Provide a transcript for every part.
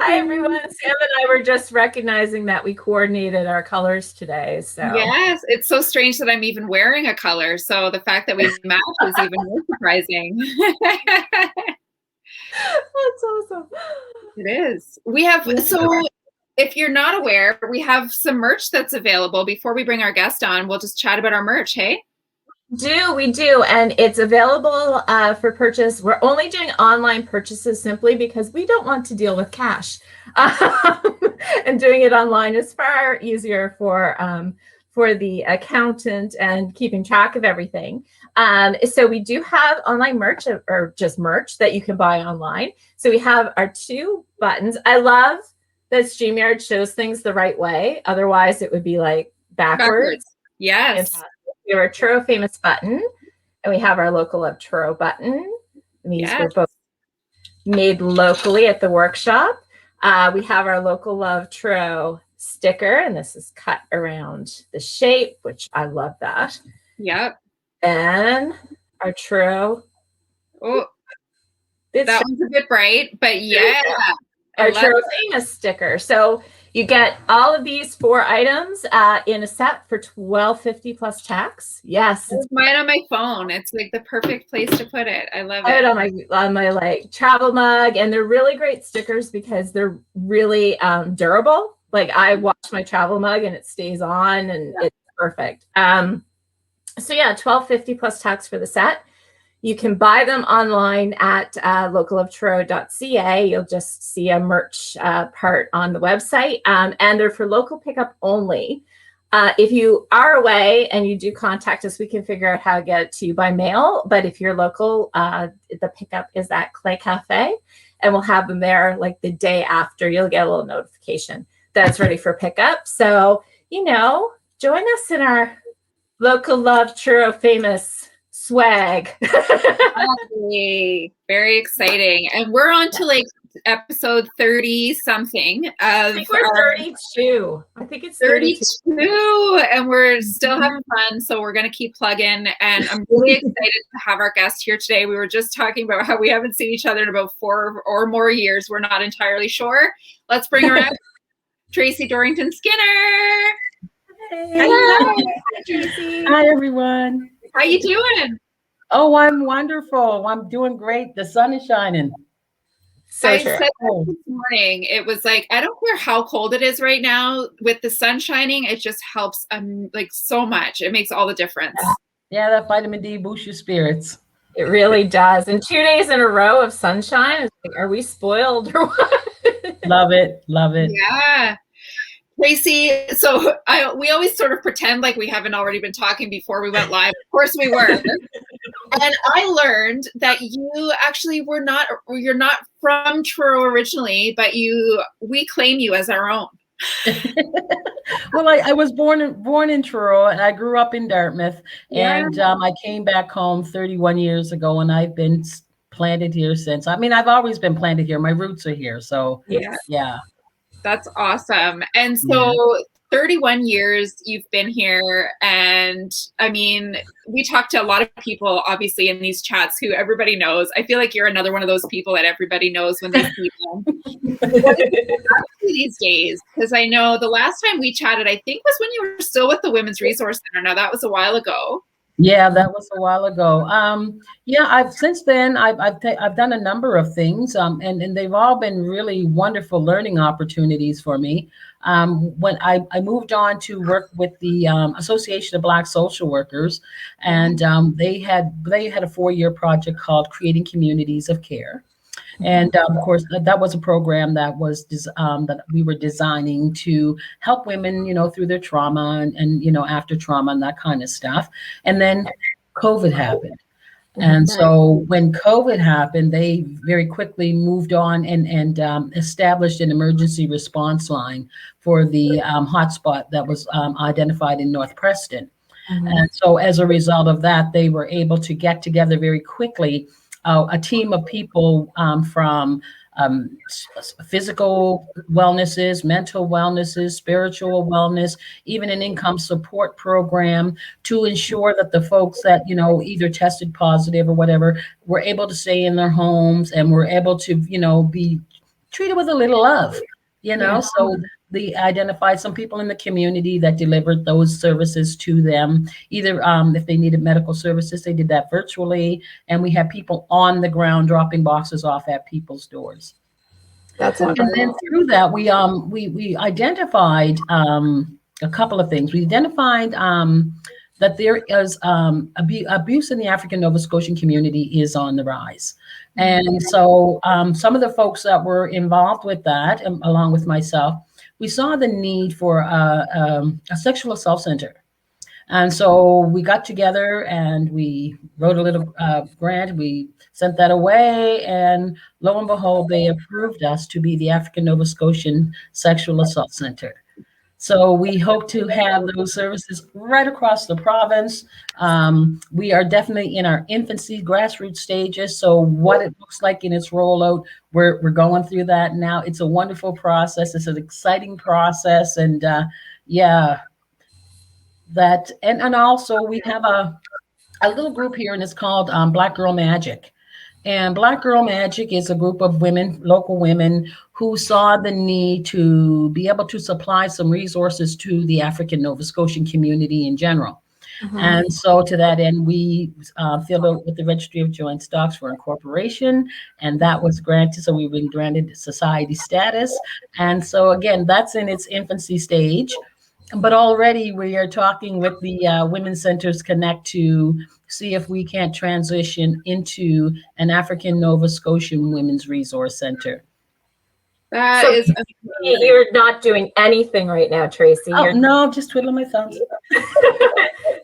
Hi, everyone. Sam and I were just recognizing that we coordinated our colors today. So Yes, it's so strange that I'm even wearing a color. So the fact that we match is even more surprising. that's awesome. It is. We have, so if you're not aware, we have some merch that's available. Before we bring our guest on, we'll just chat about our merch, hey? We do, and it's available for purchase. We're only doing online purchases simply because we don't want to deal with cash, and doing it online is far easier for the accountant and keeping track of everything. So we do have online merch, or just merch that you can buy online. So we have our 2 buttons. I love that StreamYard shows things the right way. Otherwise, it would be like backwards. Yes. Fantastic. We have our Truro Famous button, and we have our Local Love Truro button. And these were both made locally at the workshop. We have our Local Love Truro sticker, and this is cut around the shape, which I love that. Yep. And our Truro. Oh, that one's a bit bright, but yeah. Our Truro Famous sticker. So you get all of these 4 items in a set for $12.50 plus tax. Yes, it's mine on my phone. It's like the perfect place to put it. I love it. I have it on my like travel mug, and they're really great stickers because they're really durable. Like I wash my travel mug and it stays on, and it's perfect. So yeah, $12.50 plus tax for the set. You can buy them online at localoftruro.ca. You'll just see a merch part on the website, and they're for local pickup only. If you are away and you do contact us, we can figure out how to get it to you by mail. But if you're local, the pickup is at Clay Cafe, and we'll have them there like the day after. You'll get a little notification that it's ready for pickup. So, join us in our Local Love Truro Famous swag. Very exciting. And we're on to like episode 30 something. I think we're 32. I think it's 32. And we're still having fun. So we're going to keep plugging. And I'm really excited to have our guest here today. We were just talking about how we haven't seen each other in about 4 or more years. We're not entirely sure. Let's bring her up. Tracey Dorrington Skinner. Hey. Hi, Tracey. Hi, everyone. How you doing? Oh, I'm wonderful. I'm doing great. The sun is shining. So I said that this morning, it was like, I don't care how cold it is right now, with the sun shining, it just helps like so much. It makes all the difference. Yeah, that vitamin D boosts your spirits. It really does. And 2 days in a row of sunshine, it's like, are we spoiled or what? Love it. Love it. Yeah. Tracey, so we always sort of pretend like we haven't already been talking before we went live. Of course we were. And I learned that you actually you're not from Truro originally, but we claim you as our own. Well, I was born in Truro, and I grew up in Dartmouth, and I came back home 31 years ago, and I've been planted here since. I mean, I've always been planted here. My roots are here. So yeah. That's awesome. And so 31 years you've been here. And I mean, we talk to a lot of people, obviously, in these chats who everybody knows. I feel like you're another one of those people that everybody knows when they see them. These days, because I know the last time we chatted, I think, was when you were still with the Women's Resource Center. Now, that was a while ago. Yeah, that was a while ago. Since then I've done a number of things, and they've all been really wonderful learning opportunities for me. When I moved on to work with the Association of Black Social Workers, and they had a 4-year project called Creating Communities of Care. And of course, that was a program that was that we were designing to help women, through their trauma and after trauma and that kind of stuff. And then COVID happened. And so when COVID happened, they very quickly moved on and established an emergency response line for the hotspot that was identified in North Preston. And so as a result of that, they were able to get together very quickly a team of people from physical wellnesses, mental wellnesses, spiritual wellness, even an income support program to ensure that the folks that, either tested positive or whatever, were able to stay in their homes and were able to, be treat it with a little love, you know. So they identified some people in the community that delivered those services to them. Either if they needed medical services, they did that virtually, and we had people on the ground dropping boxes off at people's doors. That's And wonderful. then through that, we identified a couple of things. We identified that there is abuse in the African Nova Scotian community is on the rise. And so some of the folks that were involved with that, along with myself, we saw the need for a sexual assault center. And so we got together and we wrote a little grant. We sent that away, and lo and behold, they approved us to be the African Nova Scotian Sexual Assault Center. So we hope to have those services right across the province. We are definitely in our infancy, grassroots stages. So what it looks like in its rollout, we're going through that now. It's a wonderful process. It's an exciting process, and that and also we have a little group here, and it's called Black Girl Magic. And Black Girl Magic is a group of women, local women, who saw the need to be able to supply some resources to the African Nova Scotian community in general. And so to that end, we filled out with the Registry of Joint Stocks for Incorporation, and that was granted. So we've been granted society status. And so again, that's in its infancy stage. But already we are talking with the Women's Centers Connect to see if we can't transition into an African Nova Scotian Women's Resource Center. That So is you're not doing anything right now, Tracey. Oh, no, I'm just twiddling my thumbs.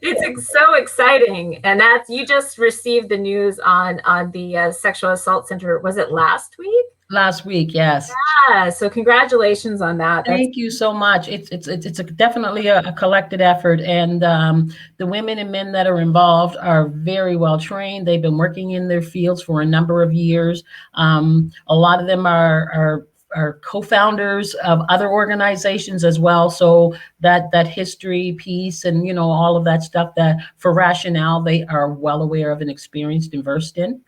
It's so exciting, and that's you just received the news on the sexual assault center. Was it last week? Last week, yes. Yeah. So congratulations on that. Thank you so much. It's definitely a collected effort, and the women and men that are involved are very well trained. They've been working in their fields for a number of years. A lot of them are co-founders of other organizations as well. So that history piece and, all of that stuff that for rationale, they are well aware of and experienced and versed in.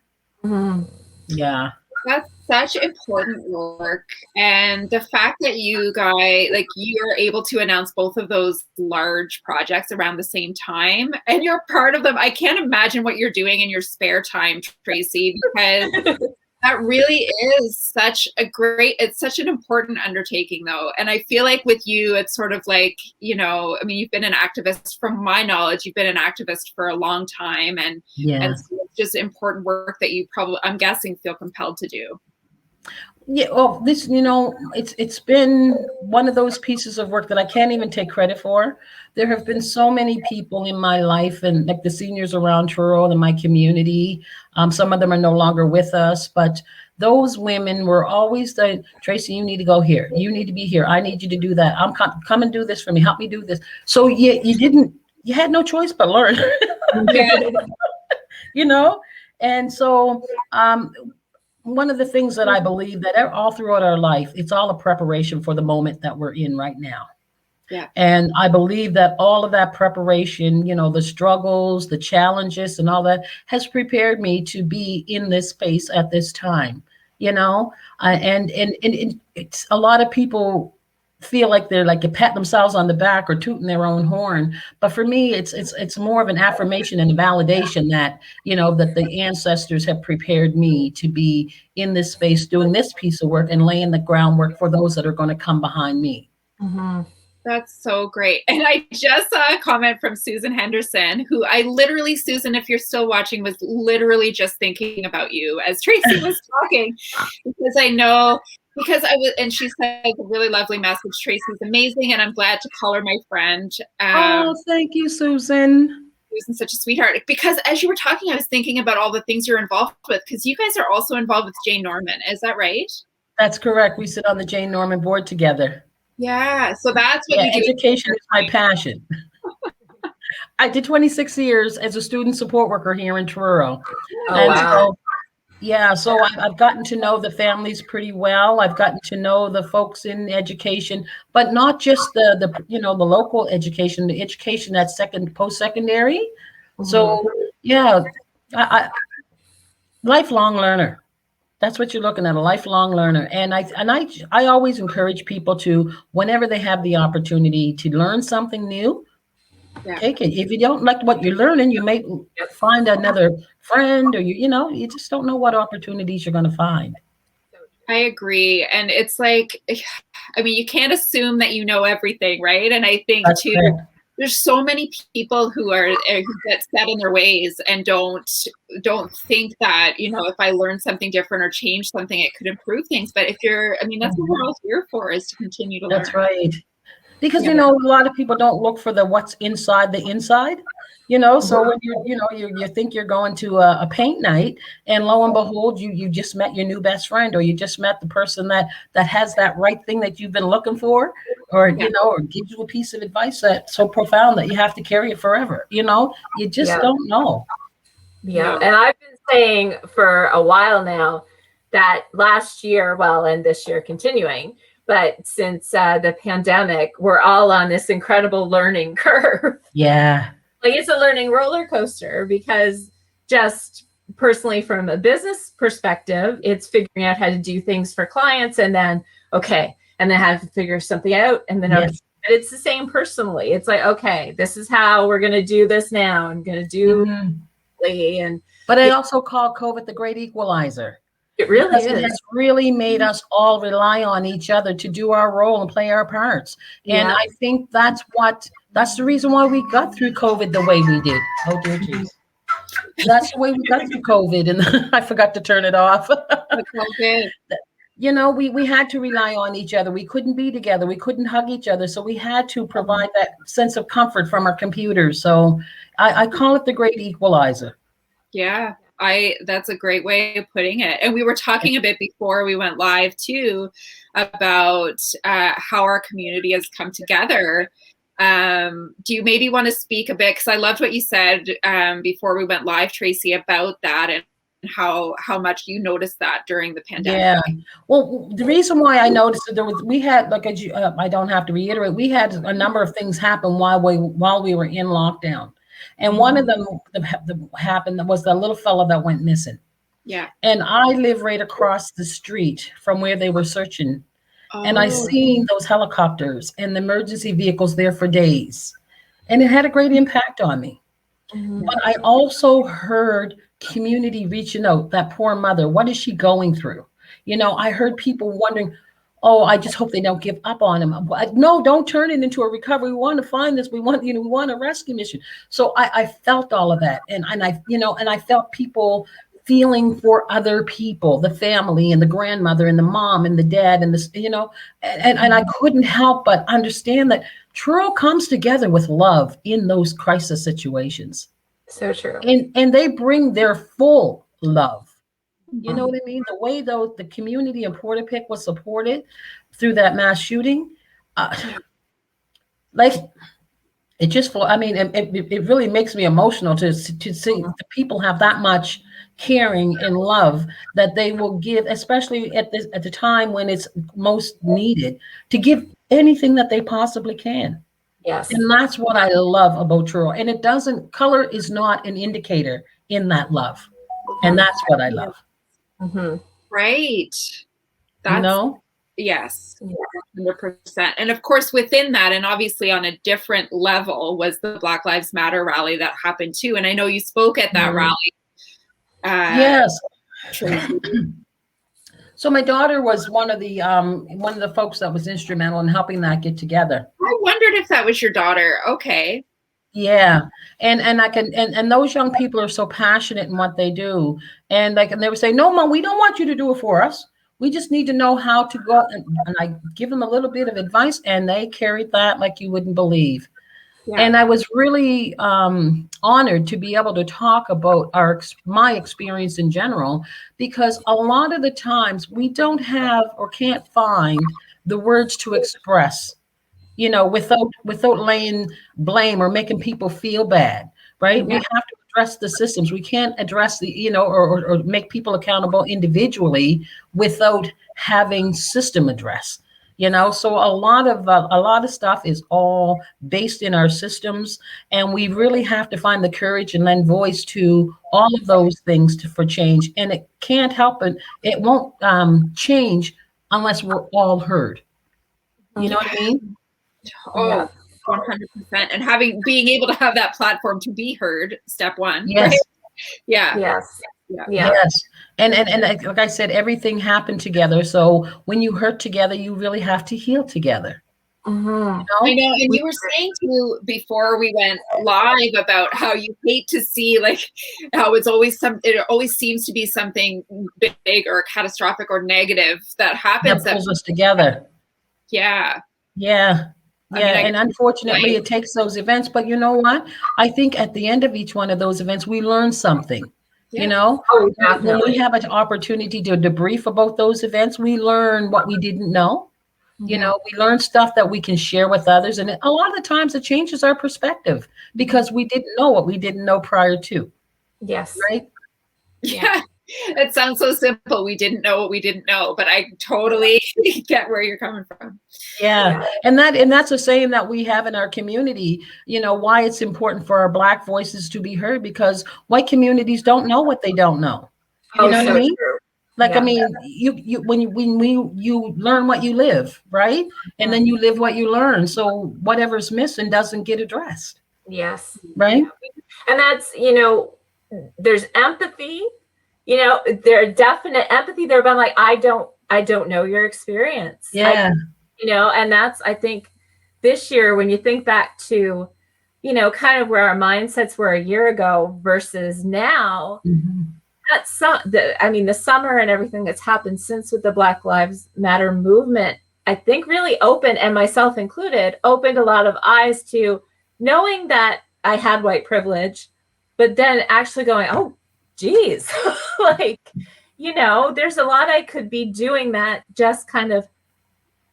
Yeah. That's such important work. And the fact that you guys, you're able to announce both of those large projects around the same time, and you're part of them. I can't imagine what you're doing in your spare time, Tracey, because that really is such an important undertaking, though. And I feel like with you, it's sort of like, you've been an activist, from my knowledge, you've been an activist for a long time. And so it's just important work that you probably, I'm guessing, feel compelled to do. Yeah, well, this, it's been one of those pieces of work that I can't even take credit for. There have been so many people in my life, and like the seniors around Truro and in my community. Some of them are no longer with us, but those women were always like, Tracey, you need to go here. You need to be here. I need you to do that. Come and do this for me. Help me do this. So you had no choice but learn, And so, one of the things that I believe that all throughout our life, it's all a preparation for the moment that we're in right now. Yeah. And I believe that all of that preparation, the struggles, the challenges and all that has prepared me to be in this space at this time, and it's a lot of people feel like they're like patting themselves on the back or tooting their own horn. But for me, it's more of an affirmation and a validation that, that the ancestors have prepared me to be in this space, doing this piece of work and laying the groundwork for those that are going to come behind me. That's so great. And I just saw a comment from Susan Henderson, who Susan, if you're still watching, was literally just thinking about you as Tracey was talking, because and she said a really lovely message. Tracey's amazing, and I'm glad to call her my friend. Thank you, Susan. Susan's such a sweetheart. Because as you were talking, I was thinking about all the things you're involved with, because you guys are also involved with Jane Norman. Is that right? That's correct. We sit on the Jane Norman board together. Yeah. So that's what you do. Education is my passion. I did 26 years as a student support worker here in Truro. So I've gotten to know the families pretty well. I've gotten to know the folks in education, but not just the local education, the education that's post-secondary. So I lifelong learner. That's what you're looking at, a lifelong learner. And I always encourage people to, whenever they have the opportunity to learn something new, take it. If you don't like what you're learning, you may find another friend, or you just don't know what opportunities you're going to find. I agree. And it's like, I mean, you can't assume that you know everything, right? And I think That's too, correct. there's so many people who get set in their ways and don't think that, if I learn something different or change something, it could improve things. But if I mean, that's what we're all here for, is to continue to learn. That's right. Because a lot of people don't look for the what's inside the inside, So when you think you're going to a paint night, and lo and behold, you just met your new best friend, or you just met the person that has that right thing that you've been looking for, or or gives you a piece of advice that's so profound that you have to carry it forever. You just don't know. Yeah, and I've been saying for a while now that last year, and this year continuing. But since the pandemic, we're all on this incredible learning curve. Yeah. Like, it's a learning roller coaster, because just personally from a business perspective, it's figuring out how to do things for clients, and then, and then have to figure something out. And then it's the same personally. It's like, okay, this is how we're going to do this now. I'm going to do. But I also call COVID the great equalizer. It really is. It has really made us all rely on each other to do our role and play our parts. And I think that's the reason why we got through COVID the way we did. Oh, dear Jesus. That's the way we got through COVID. And I forgot to turn it off. Okay. We had to rely on each other. We couldn't be together. We couldn't hug each other. So we had to provide that sense of comfort from our computers. So I call it the great equalizer. Yeah. That's a great way of putting it. And we were talking a bit before we went live too about how our community has come together. Do you maybe want to speak a bit? Because I loved what you said before we went live, Tracey, about that, and how much you noticed that during the pandemic. Yeah. Well, the reason why I noticed that we had, like, I don't have to reiterate, we had a number of things happen while we were in lockdown. And one of them that happened was the little fella that went missing. Yeah. And I live right across the street from where they were searching. Oh. And I seen those helicopters and the emergency vehicles there for days. And it had a great impact on me. Mm-hmm. But I also heard community reaching out, that poor mother, what is she going through? I heard people wondering, oh, I just hope they don't give up on him. No, don't turn it into a recovery. We want to find this. We want a rescue mission. So I felt all of that. And I felt people feeling for other people, the family and the grandmother and the mom and the dad and this, and I couldn't help but understand that Truro comes together with love in those crisis situations. So true. And they bring their full love. You know what I mean? The way the community in Portapique was supported through that mass shooting, like, it just, it really makes me emotional to see the people have that much caring and love that they will give, especially at the time when it's most needed, to give anything that they possibly can. Yes. And that's what I love about Truro. And color is not an indicator in that love. And that's what I love. Mm-hmm. Right. Yes, 100%. And of course, within that, and obviously on a different level, was the Black Lives Matter rally that happened too. And I know you spoke at that rally. Yes. So my daughter was one of the folks that was instrumental in helping that get together. I wondered if that was your daughter. Okay. Yeah. And those young people are so passionate in what they do. And they would say, no, Mom, we don't want you to do it for us. We just need to know how to go. And I give them a little bit of advice, and they carried that like you wouldn't believe. Yeah. And I was really honored to be able to talk about my experience in general, because a lot of the times we don't have or can't find the words to express, without laying blame or making people feel bad, right? Yeah. We have to address the systems. We can't address or make people accountable individually without having system address. So a lot of stuff is all based in our systems, and we really have to find the courage and lend voice to all of those things for change. And it can't help it. It won't change unless we're all heard. You know what I mean? Oh, 100%. And being able to have that platform to be heard, step one. Yes. Right? Yeah. Yes. Yeah. Yes. And like I said, everything happened together. So when you hurt together, you really have to heal together. Mm-hmm. I know. And you were saying too before we went live about how you hate to see how it always seems to be something big or catastrophic or negative that happens that pulls us together. Yeah. Yeah. Yeah. And unfortunately, it takes those events. But you know what? I think at the end of each one of those events, we learn something. Oh, When we have an opportunity to debrief about those events, we learn what we didn't know. Mm-hmm. We learn stuff that we can share with others. And a lot of the times it changes our perspective because we didn't know what we didn't know prior to. Yes. Right? Yeah. It sounds so simple. We didn't know what we didn't know, but I totally get where you're coming from. Yeah. And that's a saying that we have in our community, why it's important for our Black voices to be heard, because white communities don't know what they don't know. You know what I mean? True. I mean, when you learn what you live, right? And then you live what you learn. So whatever's missing doesn't get addressed. Yes. Right. And that's, there's empathy, there's definite empathy there, but I'm like, I don't know your experience. Yeah. And that's, I think this year, when you think back to, kind of where our mindsets were a year ago versus now, that's the summer and everything that's happened since with the Black Lives Matter movement, I think really opened, and myself included, opened a lot of eyes to knowing that I had white privilege, but then actually going, oh, geez, there's a lot I could be doing that just kind of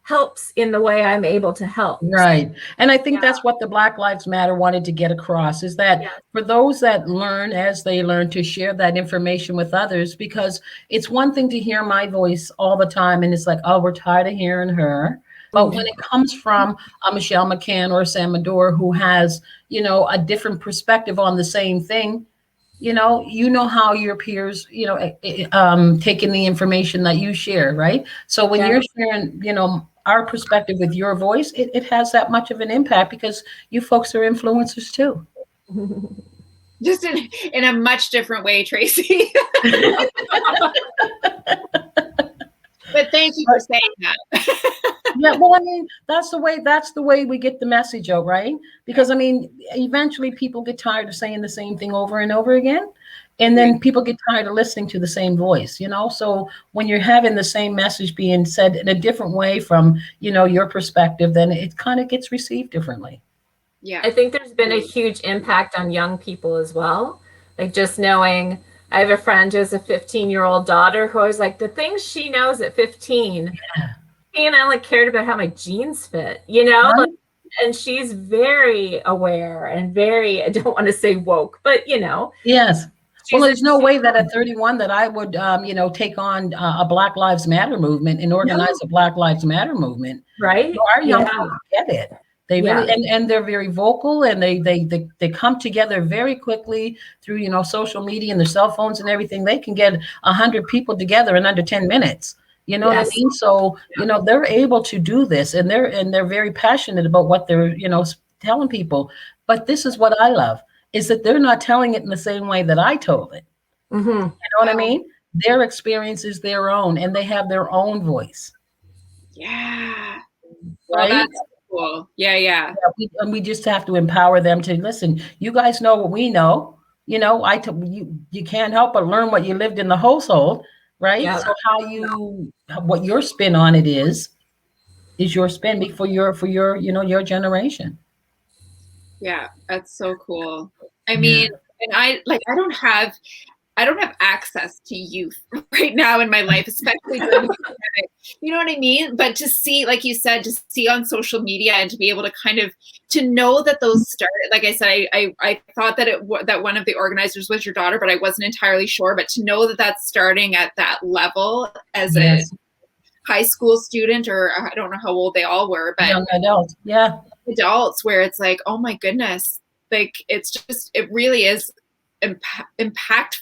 helps in the way I'm able to help. Right. And I think that's what the Black Lives Matter wanted to get across, is that for those that learn as they learn, to share that information with others, because it's one thing to hear my voice all the time and it's like, oh, we're tired of hearing her. But when it comes from a Michelle McCann or a Sam Medor who has, a different perspective on the same thing, how your peers, taking the information that you share, right? So when you're sharing, our perspective with your voice, it has that much of an impact because you folks are influencers too. Just in a much different way, Tracey. But thank you for saying that. Yeah, well, I mean, that's the way we get the message out, right? Because I mean, eventually people get tired of saying the same thing over and over again. And then people get tired of listening to the same voice, So when you're having the same message being said in a different way from, your perspective, then it kind of gets received differently. Yeah. I think there's been a huge impact on young people as well. Like just knowing, I have a friend who has a 15-year-old daughter who always the things she knows at 15. And I cared about how my jeans fit, Right. And she's very aware and very, I don't want to say woke, but Yes. Well, there's no way that at 31 that I would, take on a Black Lives Matter movement and organize a Black Lives Matter movement. Right. Our young people get it. They really, and they're very vocal, and they come together very quickly through, social media and their cell phones and everything. They can get 100 people together in under 10 minutes. You know what I mean? So, they're able to do this, and they're very passionate about what they're, telling people. But this is what I love, is that they're not telling it in the same way that I told it. Mm-hmm. You know what I mean? Their experience is their own, and they have their own voice. Yeah. Right? Well, that's cool. Yeah. We just have to empower them to listen. You guys know what we know. You can't help but learn what you lived in the household, right? Yeah. So what your spin on it is your spin for your your generation. Yeah, that's so cool. I mean, and I don't have access to youth right now in my life, especially during the pandemic. You know what I mean? But to see, like you said, to see on social media and to be able to kind of to know that those started. Like I said, I thought that that one of the organizers was your daughter, but I wasn't entirely sure. But to know that that's starting at that level as high school student, or I don't know how old they all were, but young adults, yeah, adults, where it's like, oh my goodness, like it really is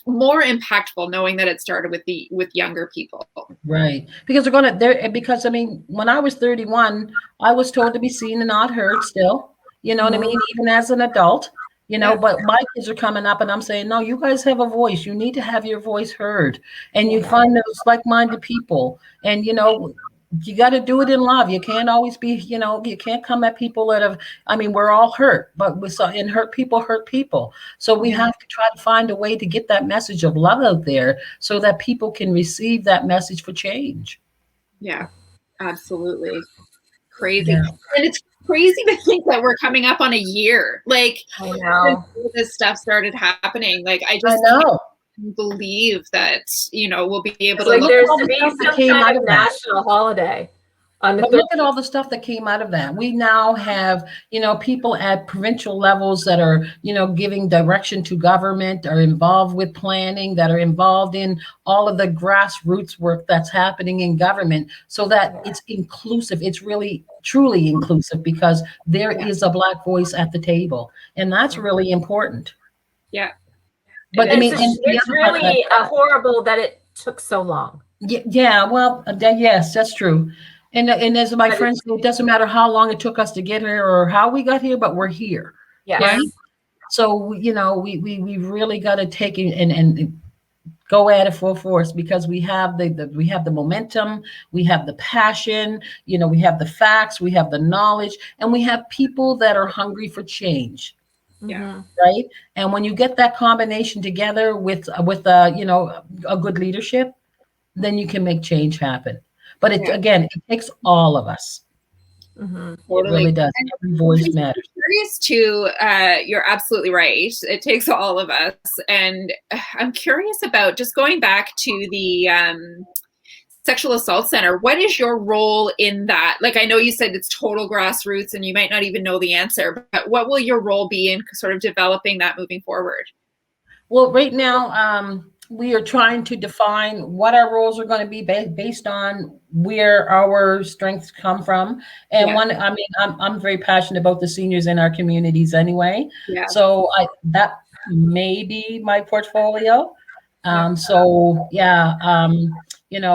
more impactful knowing that it started with younger people. right. Because they're gonna there because I mean, when I was 31, I was told to be seen and not heard still. You know what I mean? Even as an adult, Yeah. but my kids are coming up and I'm saying, no, you guys have a voice. You need to have your voice heard. And you find those like-minded people. And you got to do it in love. You can't always be, you can't come at people that have, I mean, we're all hurt, but and hurt people. So we have to try to find a way to get that message of love out there so that people can receive that message for change. Yeah, absolutely. Crazy. Yeah. And it's crazy to think that we're coming up on a year. Like, I know. this stuff started happening. Like, I know. can't believe that, we'll be able It's to like look there's all to the be stuff that some came out kind of of that. national holiday on the But look at all the stuff that came out of that. We now have, people at provincial levels that are, giving direction to government, are involved with planning, that are involved in all of the grassroots work that's happening in government so that it's inclusive. It's really, truly inclusive because there is a Black voice at the table. And that's really important. Yeah. But I mean, it's really horrible that it took so long. Yeah, well, yes, that's true. And as my friends say, it doesn't matter how long it took us to get here or how we got here, but we're here. Yes. Right? So, we really got to take it and go at it full force because we have we have the momentum, we have the passion, we have the facts, we have the knowledge, and we have people that are hungry for change. Yeah. Right. And when you get that combination together with a good leadership, then you can make change happen. But again, it takes all of us. Totally. It really does. Every voice matters. I'm curious too, you're absolutely right. It takes all of us. And I'm curious about just going back to the Sexual Assault Center. What is your role in that? Like, I know you said it's total grassroots and you might not even know the answer, but what will your role be in sort of developing that moving forward? Well, right now, we are trying to define what our roles are going to be based on where our strengths come from. And I'm very passionate about the seniors in our communities anyway. Yeah. So that may be my portfolio.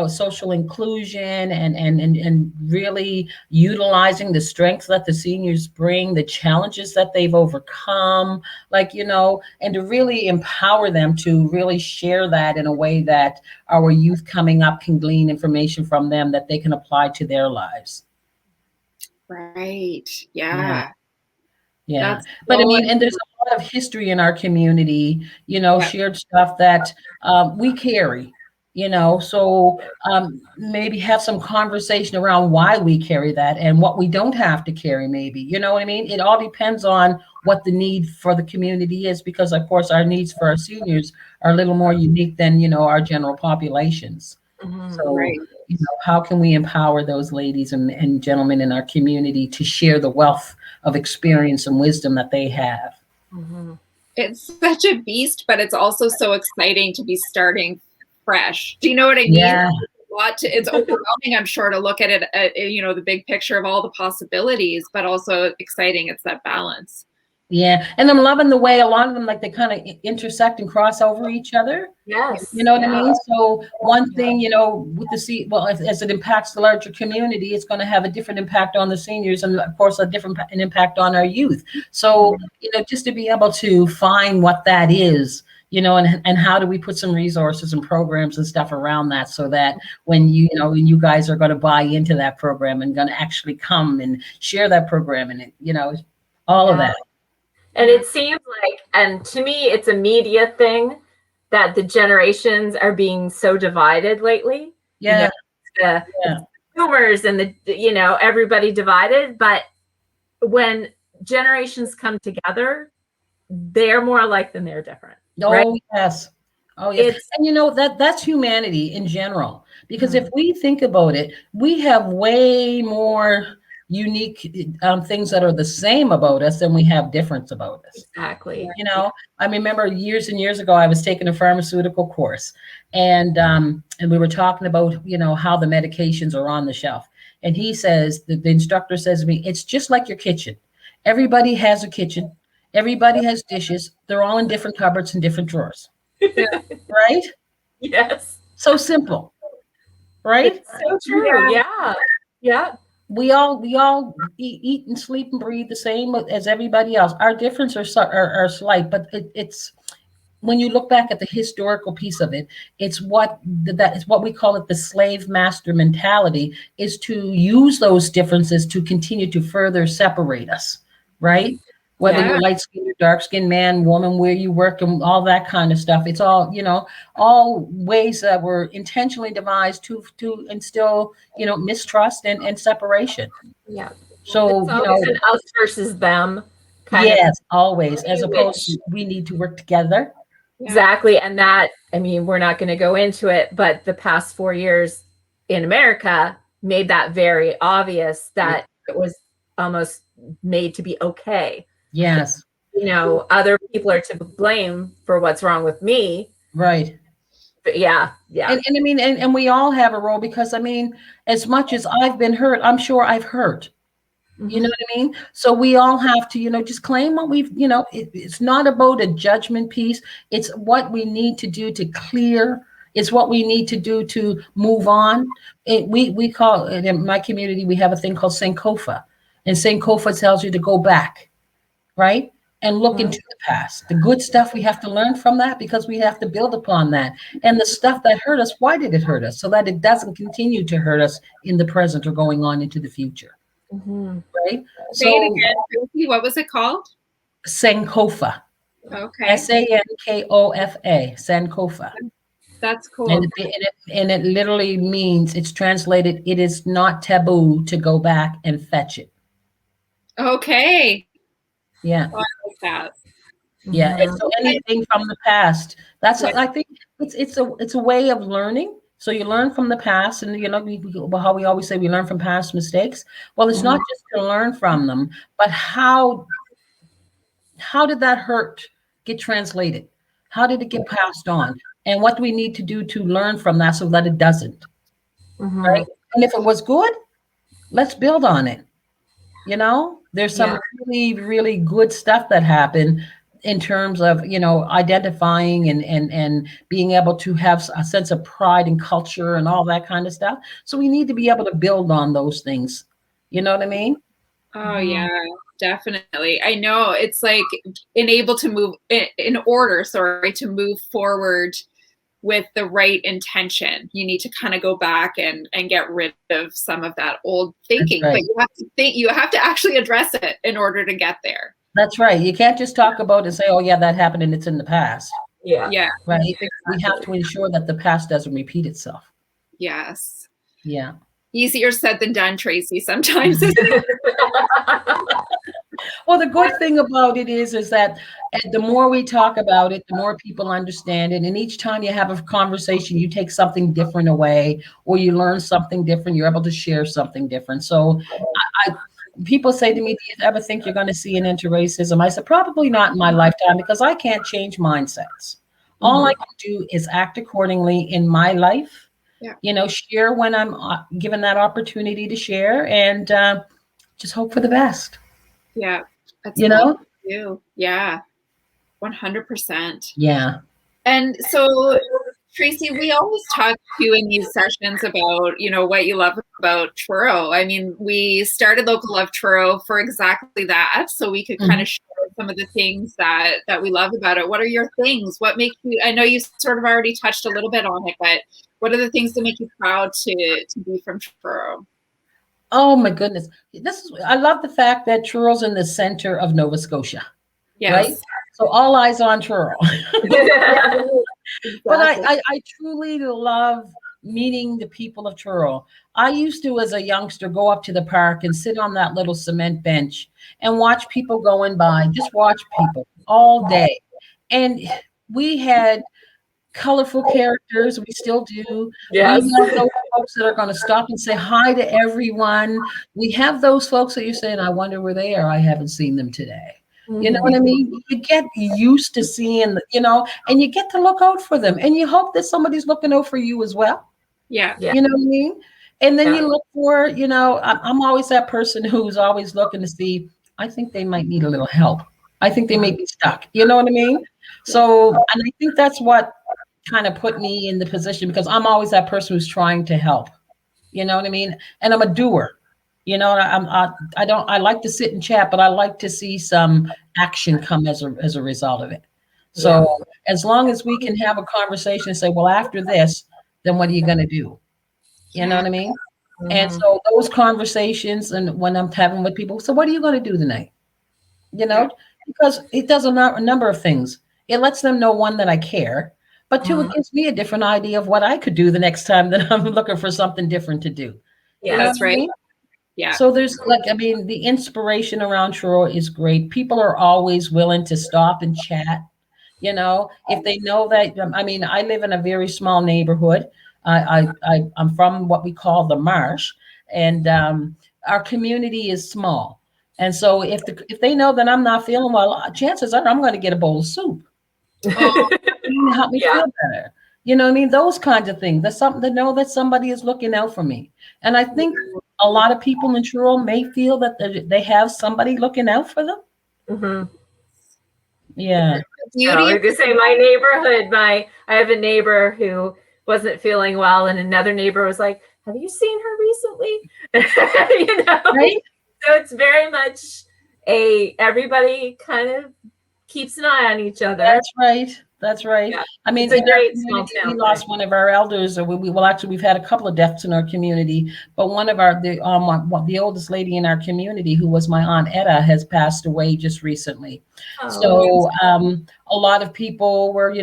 Social inclusion and really utilizing the strengths that the seniors bring, the challenges that they've overcome, and to really empower them to really share that in a way that our youth coming up can glean information from them that they can apply to their lives. Right. Yeah. Yeah. But I mean, and there's a lot of history in our community, shared stuff that we carry, so maybe have some conversation around why we carry that and what we don't have to carry, maybe, you know what I mean? It all depends on what the need for the community is, because of course our needs for our seniors are a little more unique than, our general populations. So, how can we empower those ladies and gentlemen in our community to share the wealth of experience and wisdom that they have? It's such a beast, but it's also so exciting to be starting fresh. Do you know what I mean? Yeah. It's overwhelming, I'm sure, to look at it, the big picture of all the possibilities, but also exciting. It's that balance. Yeah. And I'm loving the way a lot of them, like, they kind of intersect and cross over each other. Yes. You know what I mean? So one thing, with as it impacts the larger community, it's going to have a different impact on the seniors and of course an impact on our youth. So, just to be able to find what that is, and how do we put some resources and programs and stuff around that so that when you guys are going to buy into that program and going to actually come and share that program and all of that. And it seems like, and to me, it's a media thing that the generations are being so divided lately. Yeah. The boomers and everybody divided. But when generations come together, they're more alike than they're different. Oh, right? Yes. Oh, yes. And that's humanity in general. Because if we think about it, we have way more unique things that are the same about us than we have difference about us. Exactly. You know, I remember years and years ago, I was taking a pharmaceutical course, and we were talking about, you know, how the medications are on the shelf. And he says, the instructor says to me, it's just like your kitchen. Everybody has a kitchen. Everybody has dishes. They're all in different cupboards and different drawers. Right? Yes. So simple. Right? It's so true. Yeah. Yeah. We all eat and sleep and breathe the same as everybody else. Our differences are slight, but it's when you look back at the historical piece of it, it's what that is what we call it, the slave master mentality, is to use those differences to continue to further separate us, right? Whether Yeah. you're light skinned or dark skinned, man, woman, where you work, and all that kind of stuff. It's all, you know, all ways that were intentionally devised to instill, you know, mistrust and separation. Yeah. So, It's you always know, an us versus them kind of. yes, always, as opposed Which- to we need to work together. Exactly. And that, I mean, we're not going to go into it, but the past 4 years in America made that very obvious that it was almost made to be okay. Yes, You know, other people are to blame for what's wrong with me. right. But yeah. And I mean, and we all have a role, because I mean, as much as I've been hurt, I'm sure I've hurt. You know what I mean? So we all have to, you know, just claim what we've, you know, it's not about a judgment piece. It's what we need to do to clear. It's what we need to do to move on. We call it, in my community, we have a thing called Sankofa. And Sankofa tells you to go back, right? And look into the past. The good stuff, we have to learn from that, because we have to build upon that. And the stuff that hurt us, why did it hurt us? So that it doesn't continue to hurt us in the present or going on into the future. Right? Say it again, Tracey. What was it called? Sankofa. Okay. Sankofa. Sankofa. That's cool. And it literally means, it's translated, it is not taboo to go back and fetch it. Okay. Yeah. Oh, I like that. Yeah. And so anything from the past, that's I think it's a way of learning. So you learn from the past, and you know, how we always say we learn from past mistakes. Well, it's not just to learn from them, but how did that hurt get translated? How did it get passed on? And what do we need to do to learn from that so that it doesn't? Right? And if it was good, let's build on it. You know, there's some really, really good stuff that happened in terms of, you know, identifying and being able to have a sense of pride and culture and all that kind of stuff. So we need to be able to build on those things. You know what I mean? Oh yeah, definitely. I know it's like enable to move in order, sorry, to move forward with the right intention. You need to kind of go back and get rid of some of that old thinking. Right. But you have to actually address it in order to get there. That's right. You can't just talk about it and say, oh yeah, that happened and it's in the past. Yeah. Right. Exactly. We have to ensure that the past doesn't repeat itself. Yes. Yeah. Easier said than done, Tracey, sometimes. Well, the good thing about it is that the more we talk about it, the more people understand it. And each time you have a conversation, you take something different away, or you learn something different. You're able to share something different. So people say to me, do you ever think you're going to see an end to racism? I said, probably not in my lifetime, because I can't change mindsets. All I can do is act accordingly in my life. Yeah. You know, share when I'm given that opportunity to share, and just hope for the best. Yeah. That's you know? Yeah. 100%. Yeah. And so, Tracey, we always talk to you in these sessions about, you know, what you love about Truro. I mean, we started Local Love Truro for exactly that, so we could kind of share some of the things that we love about it. What are your things? What makes you, I know you sort of already touched a little bit on it, but what are the things that make you proud to be from Truro? Oh my goodness. I love the fact that Truro's in the center of Nova Scotia. Yes. Right? So all eyes on Truro. But I truly love meeting the people of Truro. I used to, as a youngster, go up to the park and sit on that little cement bench and watch people going by, just watch people all day. And we had colorful characters. We still do. Yes. We have those folks that are going to stop and say hi to everyone. We have those folks that you're saying, I wonder where they are. I haven't seen them today. You know what I mean? You get used to seeing, and you get to look out for them. And you hope that somebody's looking out for you as well. Yeah. You know what I mean? And then you look for, I'm always that person who's always looking to see, I think they might need a little help. I think they may be stuck. You know what I mean? So, and I think that's what kind of put me in the position, because I'm always that person who's trying to help. You know what I mean? And I'm a doer. I like to sit and chat, but I like to see some action come as a result of it. So as long as we can have a conversation and say, well, after this, then what are you going to do? You know what I mean? And so those conversations, and when I'm having with people, so what are you going to do tonight? Because it does a number of things. It lets them know, one, that I care, but two, it gives me a different idea of what I could do the next time that I'm looking for something different to do. Yeah, that's right. I mean? Yeah. So there's the inspiration around Truro is great. People are always willing to stop and chat. If they know that, I live in a very small neighborhood. I'm from what we call the Marsh, and our community is small. And so if they know that I'm not feeling well, chances are I'm going to get a bowl of soup. Help me feel better. You know what I mean? Those kinds of things. That's something to know that somebody is looking out for me. And I think a lot of people in Truro may feel that they have somebody looking out for them. Mm-hmm. Yeah. I was gonna say my neighborhood. I have a neighbor who wasn't feeling well, and another neighbor was like, "Have you seen her recently?" Right? So it's very much everybody kind of keeps an eye on each other. That's right. That's right. Yeah. It's a great small town. We lost one of our elders, or we've had a couple of deaths in our community, but one of the oldest lady in our community, who was my Aunt Etta, has passed away just recently. So a lot of people were,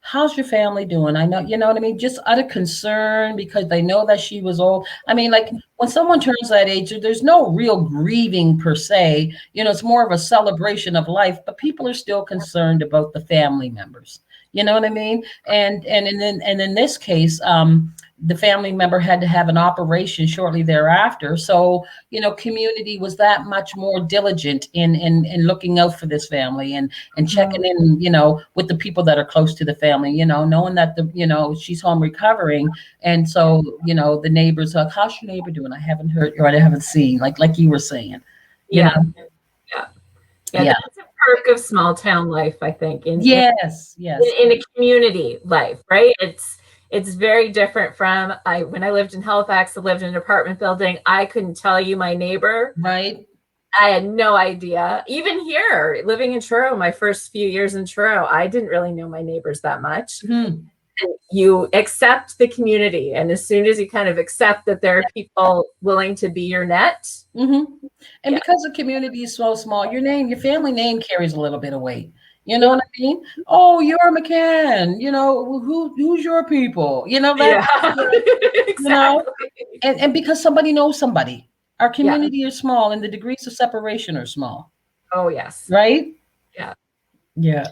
how's your family doing? I know, you know what I mean? Just out of concern, because they know that she was old. Like when someone turns that age, there's no real grieving per se. It's more of a celebration of life, but people are still concerned about the family members. You know what I mean? And in this case, the family member had to have an operation shortly thereafter. So, community was that much more diligent in looking out for this family and checking in, with the people that are close to the family, knowing that she's home recovering. And so, the neighbors are, how's your neighbor doing? I haven't heard or I haven't seen, like you were saying. Yeah. That's a perk of small town life, I think. Yes. In a community life, right? It's very different from when I lived in Halifax. I lived in an apartment building. I couldn't tell you my neighbor. Right. I had no idea. Even here, living in Truro, my first few years in Truro, I didn't really know my neighbors that much. Mm-hmm. And you accept the community, and as soon as you kind of accept that there are people willing to be your net. Mm-hmm. And because the community is so small, your family name carries a little bit of weight. You know what I mean? Oh, you're McCann. Who's your people? That. Exactly. And because somebody knows somebody, our community is small, and the degrees of separation are small. Oh yes. Right? Yeah.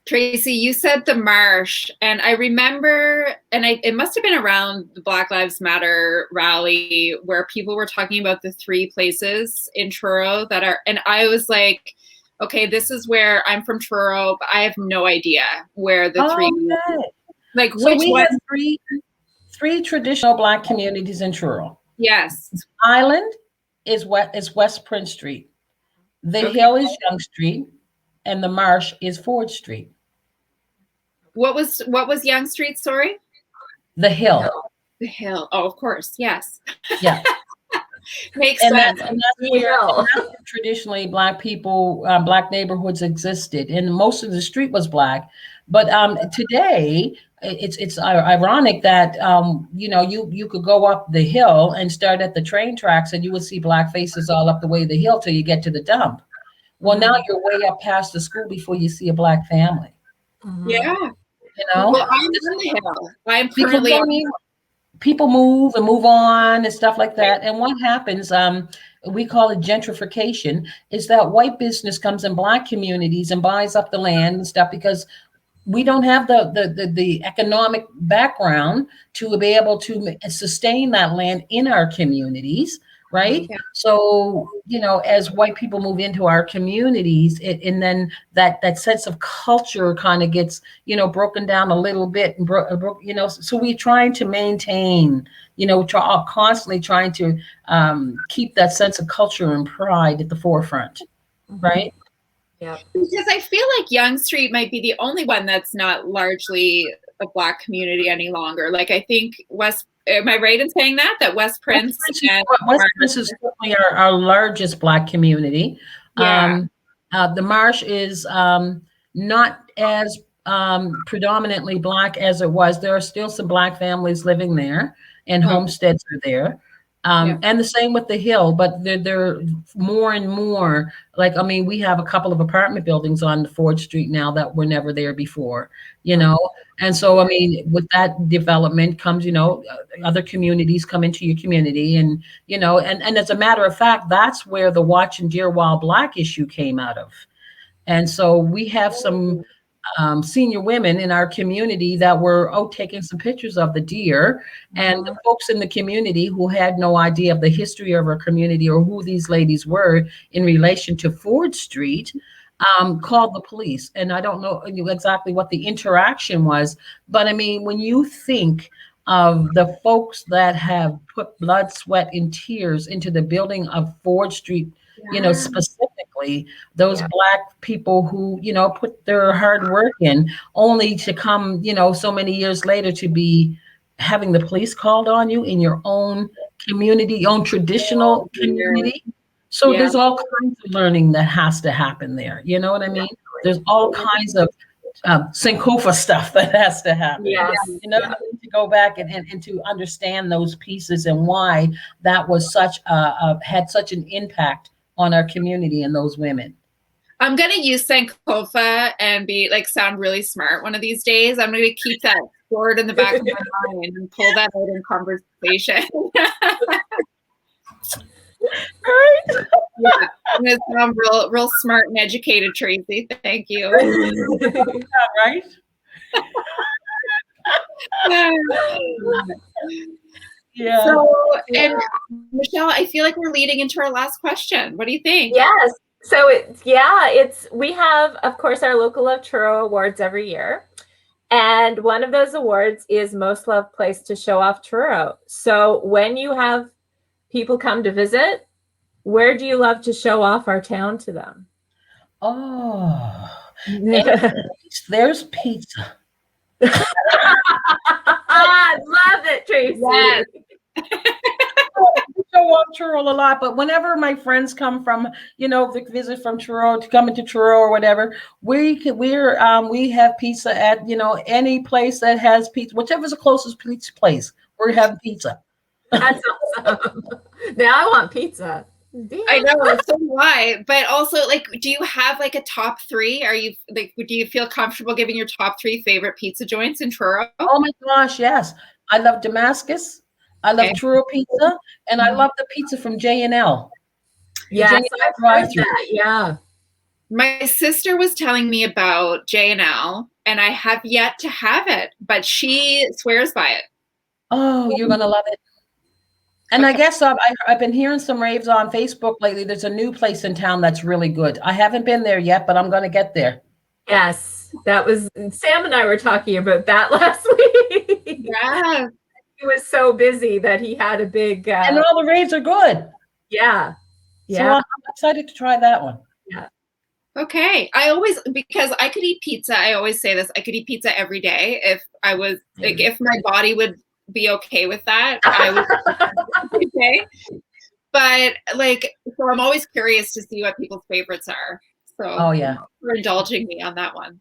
Tracey, you said the Marsh, and I remember, and it must have been around the Black Lives Matter rally where people were talking about the 3 places in Truro that are, and I was like, okay, this is where I'm from, Truro, but I have no idea where the 3. Okay. Like, so which we one? have three traditional Black communities in Truro. Yes. Island is West Prince Street. The Hill is Young Street, and the Marsh is Ford Street. What was Young Street? Sorry. The Hill. The Hill. Oh, of course. Yes. Yeah. Makes sense. That's where traditionally Black people, Black neighborhoods existed, and most of the street was Black. But today, it's ironic that you could go up the hill and start at the train tracks, and you would see Black faces all up the way the hill till you get to the dump. Well, now you're way up past the school before you see a Black family. Yeah. Well, I'm on the hill. I'm currently people move on and stuff like that. And what happens, we call it gentrification, is that white business comes in Black communities and buys up the land and stuff, because we don't have the economic background to be able to sustain that land in our communities, right? Yeah. So, as white people move into our communities, and then that sense of culture kind of gets, broken down a little bit, and so we're trying to maintain, constantly trying to keep that sense of culture and pride at the forefront, right? Yeah. Because I feel like Yonge Street might be the only one that's not largely a Black community any longer. Like, I think am I right in saying that West Prince is certainly our largest Black community. Yeah. The Marsh is not as predominantly Black as it was. There are still some Black families living there, and homesteads are there. And the same with the Hill, but they're more and more, like, I mean, we have a couple of apartment buildings on Ford Street now that were never there before, and so, I mean, with that development comes, other communities come into your community, and, and as a matter of fact, that's where the Watch and Deer While Black issue came out of. And so we have some senior women in our community that were taking some pictures of the deer, and the folks in the community who had no idea of the history of our community or who these ladies were in relation to Ford Street called the police. And I don't know exactly what the interaction was, but I mean, when you think of the folks that have put blood, sweat, and tears into the building of Ford Street, specifically those Black people who, put their hard work in, only to come, so many years later to be having the police called on you in your own community, your own traditional community. So there's all kinds of learning that has to happen there. You know what I mean? There's all kinds of Sankofa stuff that has to happen. Yes. To go back and to understand those pieces and why that was had such an impact on our community and those women. I'm going to use Sankofa and sound really smart one of these days. I'm going to keep that stored in the back of my mind and pull that out in conversation. Right? Yeah, I'm going to sound real smart and educated, Tracey. Thank you. Right? Yeah. So, and Michelle, I feel like we're leading into our last question. What do you think? Yes. So we have, of course, our Local Love Truro Awards every year. And one of those awards is Most Loved Place to Show Off Truro. So when you have people come to visit, where do you love to show off our town to them? Oh, there's pizza. I love it, Tracey. Yes. We show off Truro a lot, but whenever my friends come from, visit from Truro to come into Truro or whatever, we have pizza at, any place that has pizza, whichever's the closest pizza place, we're having pizza. That's awesome. Now I want pizza. Damn. I know, so do I. But also, do you have a top three? Are you do you feel comfortable giving your top three favorite pizza joints in Truro? Oh my gosh, yes. I love Damascus. I love Truro pizza, and I love the pizza from J&L. Yes, I've heard that. Yeah. My sister was telling me about J&L, and I have yet to have it, but she swears by it. Oh, you're gonna love it. And I guess I've been hearing some raves on Facebook lately. There's a new place in town that's really good. I haven't been there yet, but I'm going to get there. Yes, that was Sam and I were talking about that last week. Yeah, he was so busy that he had a big. And all the raves are good. Yeah, So I'm excited to try that one. Yeah. Okay. Because I could eat pizza. I always say this. I could eat pizza every day if I was if my body would be okay with that. I would okay. But so I'm always curious to see what people's favorites are. So for indulging me on that one.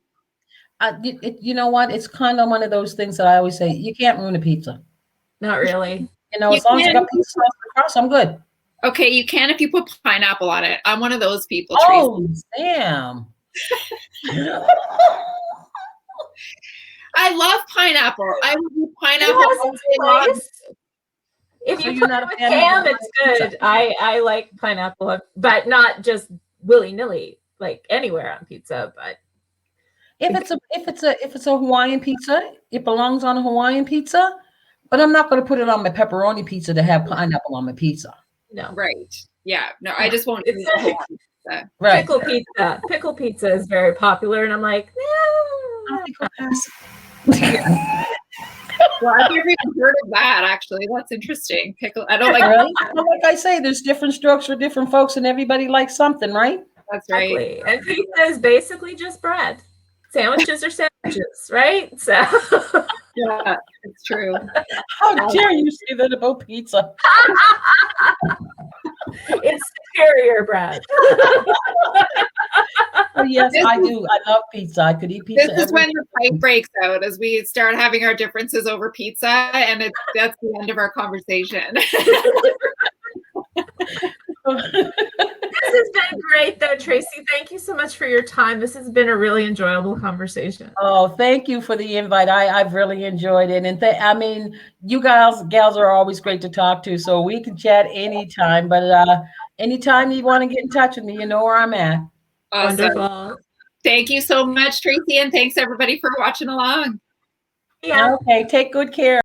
You know what? It's kind of one of those things that I always say, you can't ruin a pizza. Not really. As long as I got pizza sauce across, I'm good. Okay, you can if you put pineapple on it. I'm one of those people. Oh, damn. I love pineapple. I would eat pineapple. If you put it with ham, it's good. I like pineapple, but not just willy-nilly, anywhere on pizza. But If it's a Hawaiian pizza, it belongs on a Hawaiian pizza. But I'm not going to put it on my pepperoni pizza to have pineapple on my pizza. No. Right. Yeah. No, I just won't It's eat Hawaiian pizza. Right. Pickle pizza. Pickle pizza is very popular, and I'm like, no. Well, I've never even heard of that. Actually, that's interesting. Pickle. I don't like. Really? Well, like I say, there's different strokes for different folks, and everybody likes something, right? That's right. Exactly. And pizza is basically just bread. Sandwiches are sandwiches, right? So Yeah, it's true. How dare you say that about pizza? it's superior bread. Oh, yes, I do. I love pizza. I could eat pizza. This is when the fight breaks out as we start having our differences over pizza, and that's the end of our conversation. This has been great, though, Tracey. Thank you so much for your time. This has been a really enjoyable conversation. Oh, thank you for the invite. I've really enjoyed it, and I mean, you gals are always great to talk to. So we can chat anytime. But anytime you want to get in touch with me, you know where I'm at. Awesome. Wonderful. Thank you so much, Tracey, and thanks everybody for watching along. Yeah. Okay, take good care.